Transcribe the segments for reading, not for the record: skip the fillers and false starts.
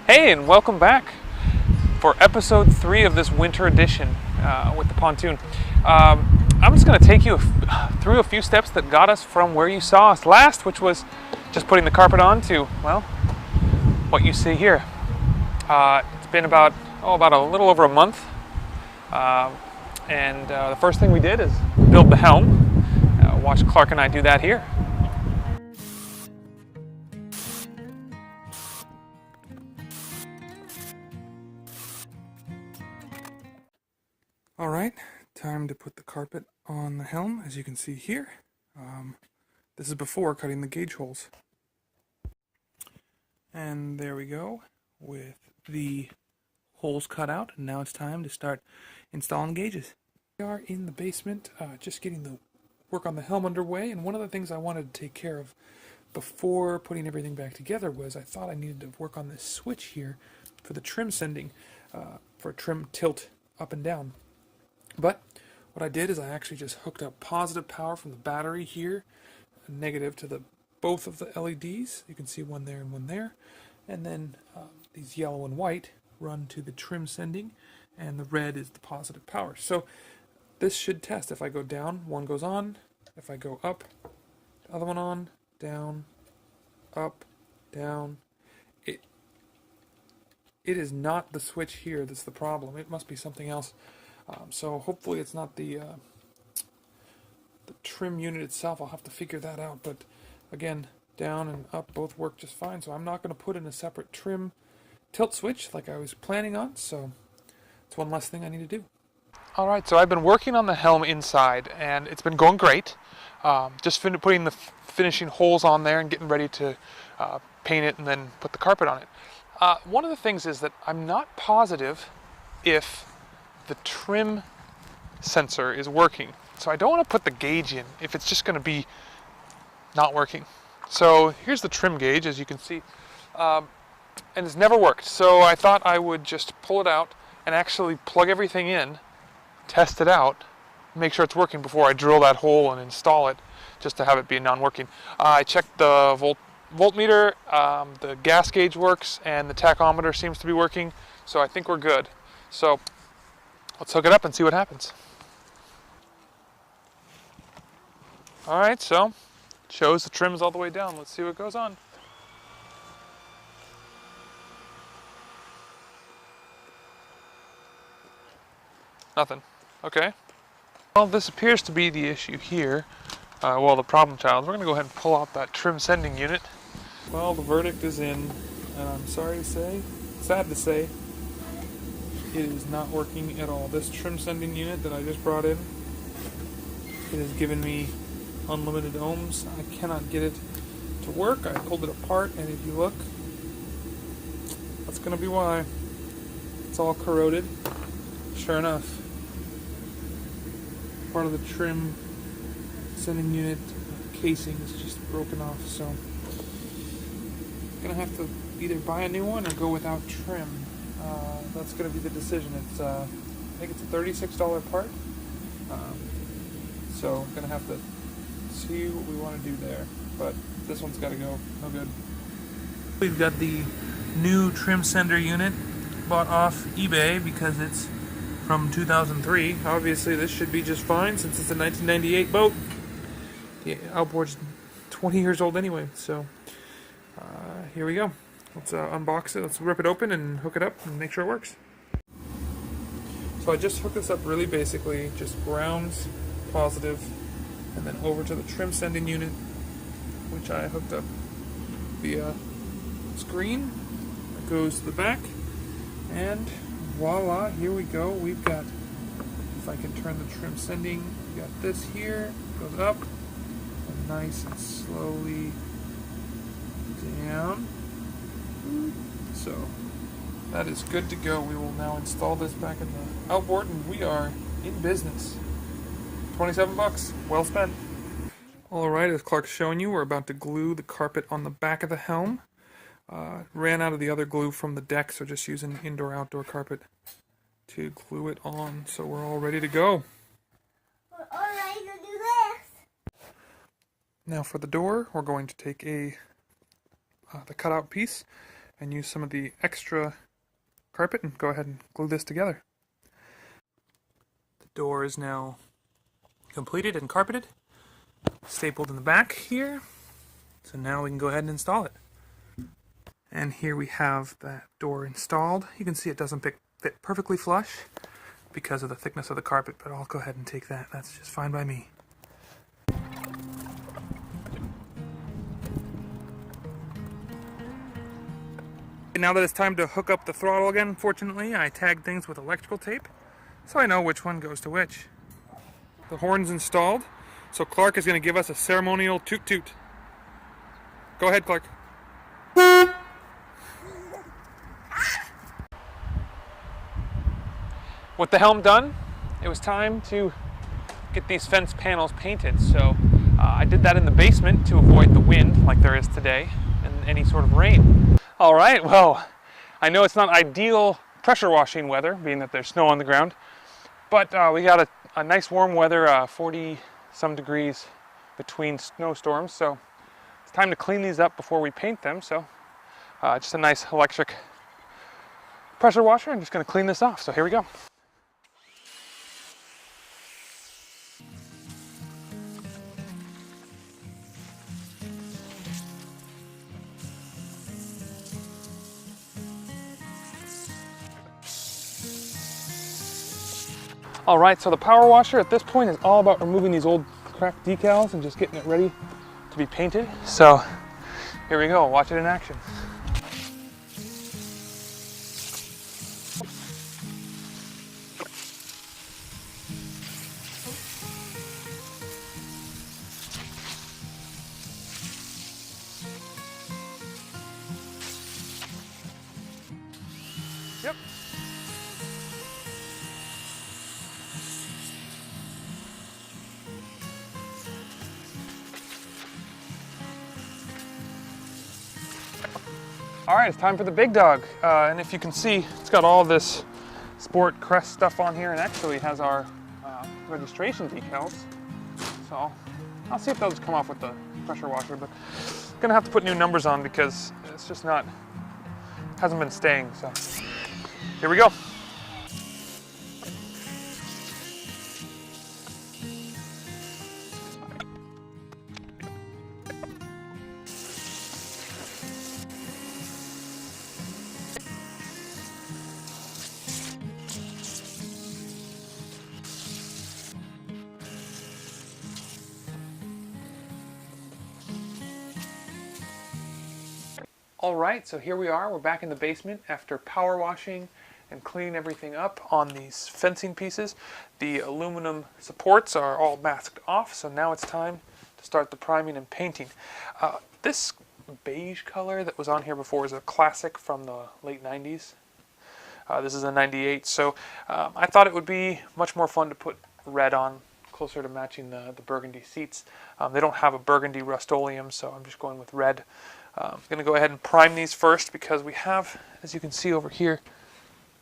Hey, and welcome back for episode 3 of this winter edition with the Pontoon. I'm just going to take you through a few steps that got us from where you saw us last, which was just putting the carpet on, to, well, what you see here. It's been about a little over a month, and the first thing we did is build the helm. Watch Clark and I do that here. Alright, time to put the carpet on the helm, as you can see here. This is before cutting the gauge holes. And there we go, with the holes cut out, and now it's time to start installing gauges. We are in the basement, just getting the work on the helm underway, and one of the things I wanted to take care of before putting everything back together was I thought I needed to work on this switch here for the trim sending, for trim tilt up and down. But what I did is I actually just hooked up positive power from the battery here, negative to both of the LEDs. You can see one there and one there. And then these yellow and white run to the trim sending, and the red is the positive power. So this should test. If I go down, one goes on. If I go up, the other one on, down, up, down. It is not the switch here that's the problem. It must be something else. So hopefully it's not the trim unit itself. I'll have to figure that out. But again, down and up both work just fine. So I'm not going to put in a separate trim tilt switch like I was planning on. So it's one less thing I need to do. All right, so I've been working on the helm inside, and it's been going great. Just putting the finishing holes on there and getting ready to paint it and then put the carpet on it. One of the things is that I'm not positive if the trim sensor is working. So I don't want to put the gauge in if it's just going to be not working. So here's the trim gauge, as you can see, and it's never worked. So I thought I would just pull it out and actually plug everything in, test it out, make sure it's working before I drill that hole and install it, just to have it be non-working. I checked the voltmeter, the gas gauge works, and the tachometer seems to be working, so I think we're good. So let's hook it up and see what happens. Alright, so it shows the trim's all the way down. Let's see what goes on. Nothing. Okay. Well, this appears to be the issue here. The problem child. We're going to go ahead and pull out that trim sending unit. Well, the verdict is in, and I'm sorry to say, sad to say, it is not working at all. This trim sending unit that I just brought in, it has given me unlimited ohms. I cannot get it to work. I pulled it apart, and if you look, that's going to be why. It's all corroded. Sure enough, part of the trim sending unit casing is just broken off, so I'm going to have to either buy a new one or go without trim. That's going to be the decision. It's I think it's a $36 part, so I'm going to have to see what we want to do there, but this one's got to go. No good. We've got the new trim sender unit bought off eBay because it's from 2003. Obviously this should be just fine since it's a 1998 boat. The outboard's 20 years old anyway, so here we go. Let's unbox it, let's rip it open and hook it up and make sure it works. So I just hooked this up really basically, just grounds, positive, and then over to the trim sending unit, which I hooked up via screen. It goes to the back, and voila, here we go. We've got, if I can turn the trim sending, we got this here, goes up, and nice and slowly down. So that is good to go. We will now install this back in the outboard, and we are in business. 27 bucks, well spent. Alright, as Clark's showing you, we're about to glue the carpet on the back of the helm. Ran out of the other glue from the deck, so just using indoor-outdoor carpet to glue it on. So we're all ready to go. We're all ready to do this. Now for the door, we're going to take the cutout piece and use some of the extra carpet and go ahead and glue this together. The door is now completed and carpeted, stapled in the back here. So now we can go ahead and install it. And here we have that door installed. You can see it doesn't fit perfectly flush because of the thickness of the carpet, but I'll go ahead and take that. That's just fine by me. Now that it's time to hook up the throttle again, fortunately, I tagged things with electrical tape, so I know which one goes to which. The horn's installed, so Clark is going to give us a ceremonial toot toot. Go ahead, Clark. With the helm done, it was time to get these fence panels painted. So I did that in the basement to avoid the wind like there is today and any sort of rain. All right, well, I know it's not ideal pressure washing weather, being that there's snow on the ground, but we got a nice warm weather, 40 some degrees between snowstorms, so it's time to clean these up before we paint them. So just a nice electric pressure washer. I'm just going to clean this off, so here we go. All right, so the power washer at this point is all about removing these old cracked decals and just getting it ready to be painted. So here we go, watch it in action. Yep. All right, it's time for the big dog. And if you can see, it's got all this Sport Crest stuff on here and actually has our registration decals. So I'll see if those come off with the pressure washer, but I'm gonna have to put new numbers on because it's just hasn't been staying, so here we go. All right, so here we are. We're back in the basement after power washing and cleaning everything up on these fencing pieces. The aluminum supports are all masked off, so now it's time to start the priming and painting. This beige color that was on here before is a classic from the late 90s. This is a 98, so I thought it would be much more fun to put red on, closer to matching the burgundy seats. They don't have a burgundy Rust-Oleum, so I'm just going with red. I'm going to go ahead and prime these first because we have, as you can see over here,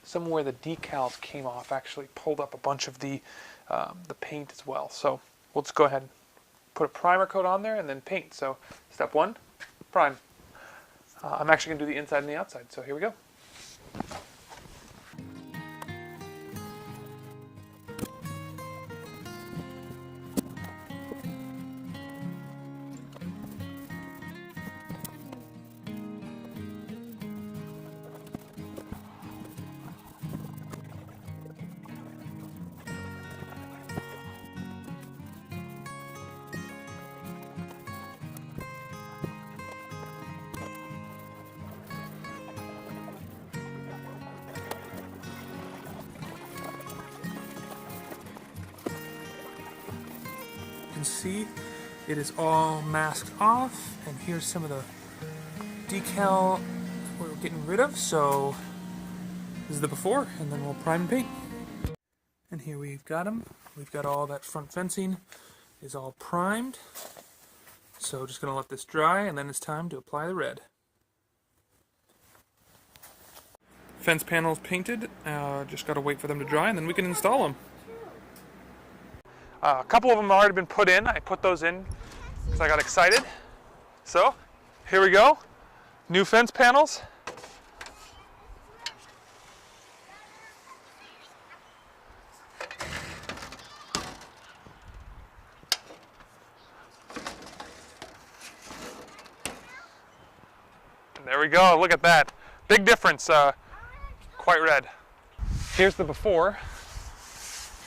somewhere the decals came off, actually pulled up a bunch of the paint as well. So we'll just go ahead and put a primer coat on there and then paint. So step one, prime. I'm actually going to do the inside and the outside, so here we go. See, it is all masked off, and here's some of the decal we're getting rid of. So this is the before, and then we'll prime and paint. And here we've got them. We've got all that front fencing is all primed. So just gonna let this dry, and then it's time to apply the red. Fence panels painted. Just gotta wait for them to dry, and then we can install them. A couple of them have already been put in. I put those in because I got excited. So here we go. New fence panels. There we go, look at that. Big difference, quite red. Here's the before.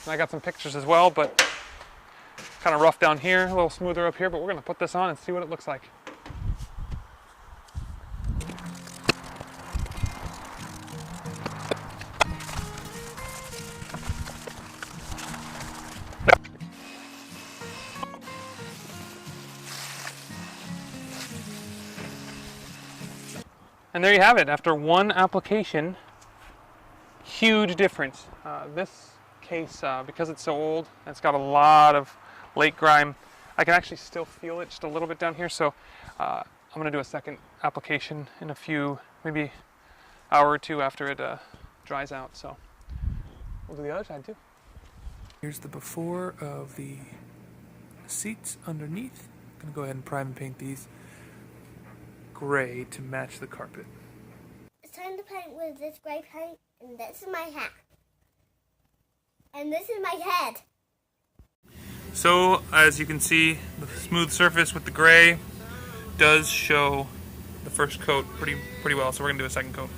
And I got some pictures as well, but kind of rough down here, a little smoother up here, but we're gonna put this on and see what it looks like. And there you have it. After one application, huge difference. This case, because it's so old, it's got a lot of lake grime. I can actually still feel it just a little bit down here. So I'm going to do a second application in a few, maybe hour or two after it dries out. So we'll do the other side too. Here's the before of the seats underneath. I'm going to go ahead and prime and paint these gray to match the carpet. It's time to paint with this gray paint, and this is my hat. And this is my head. So, as you can see, the smooth surface with the gray does show the first coat pretty well, so we're going to do a second coat.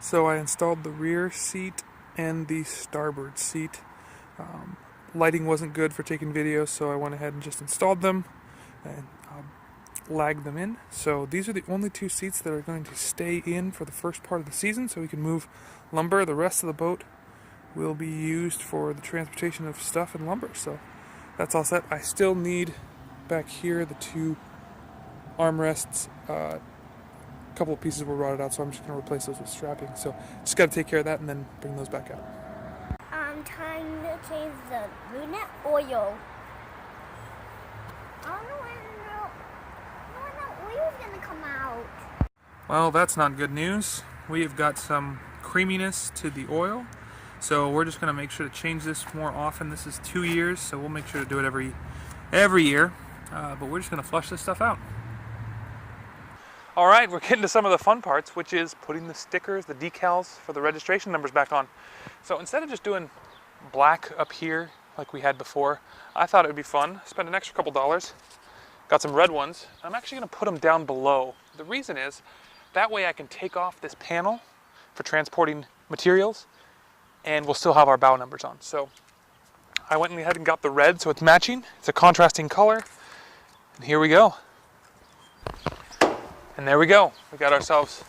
So I installed the rear seat and the starboard seat. Lighting wasn't good for taking videos, so I went ahead and just installed them and lagged them in. So these are the only two seats that are going to stay in for the first part of the season, so we can move lumber. The rest of the boat will be used for the transportation of stuff and lumber. So that's all set. I still need back here the two armrests. A couple of pieces were rotted out, so I'm just going to replace those with strapping. So just got to take care of that and then bring those back out. I'm trying to change the brunette oil. I don't know when the oil's gonna come out. Well, that's not good news. We've got some creaminess to the oil, so we're just going to make sure to change this more often. This is 2 years, so we'll make sure to do it every year. But we're just going to flush this stuff out. All right, we're getting to some of the fun parts, which is putting the stickers, the decals for the registration numbers back on. So instead of just doing black up here like we had before, I thought it would be fun. Spend an extra couple dollars. Got some red ones. I'm actually going to put them down below. The reason is, that way I can take off this panel for transporting materials, and we'll still have our bow numbers on. So I went ahead and got the red so it's matching. It's a contrasting color. And here we go. And there we go. We got ourselves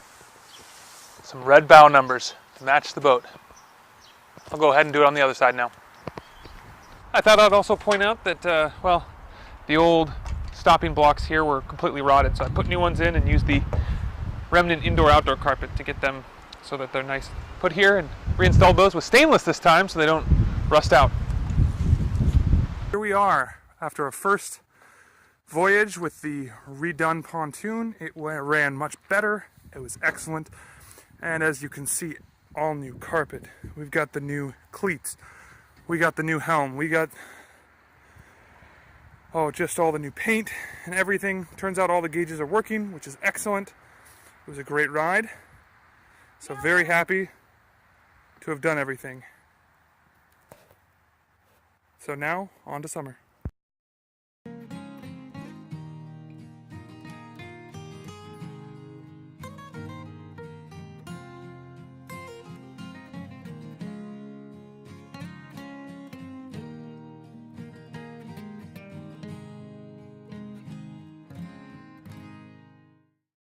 some red bow numbers to match the boat. I'll go ahead and do it on the other side now. I thought I'd also point out that, well, the old stopping blocks here were completely rotted, so I put new ones in and used the remnant indoor-outdoor carpet to get them so that they're nice. Put here and reinstalled those with stainless this time so they don't rust out. Here we are after a first voyage with the redone pontoon. It ran much better. It was excellent. And as you can see, all new carpet. We've got the new cleats. We got the new helm. We got just all the new paint and everything. Turns out all the gauges are working, which is excellent. It was a great ride. So very happy to have done everything. So now, on to summer.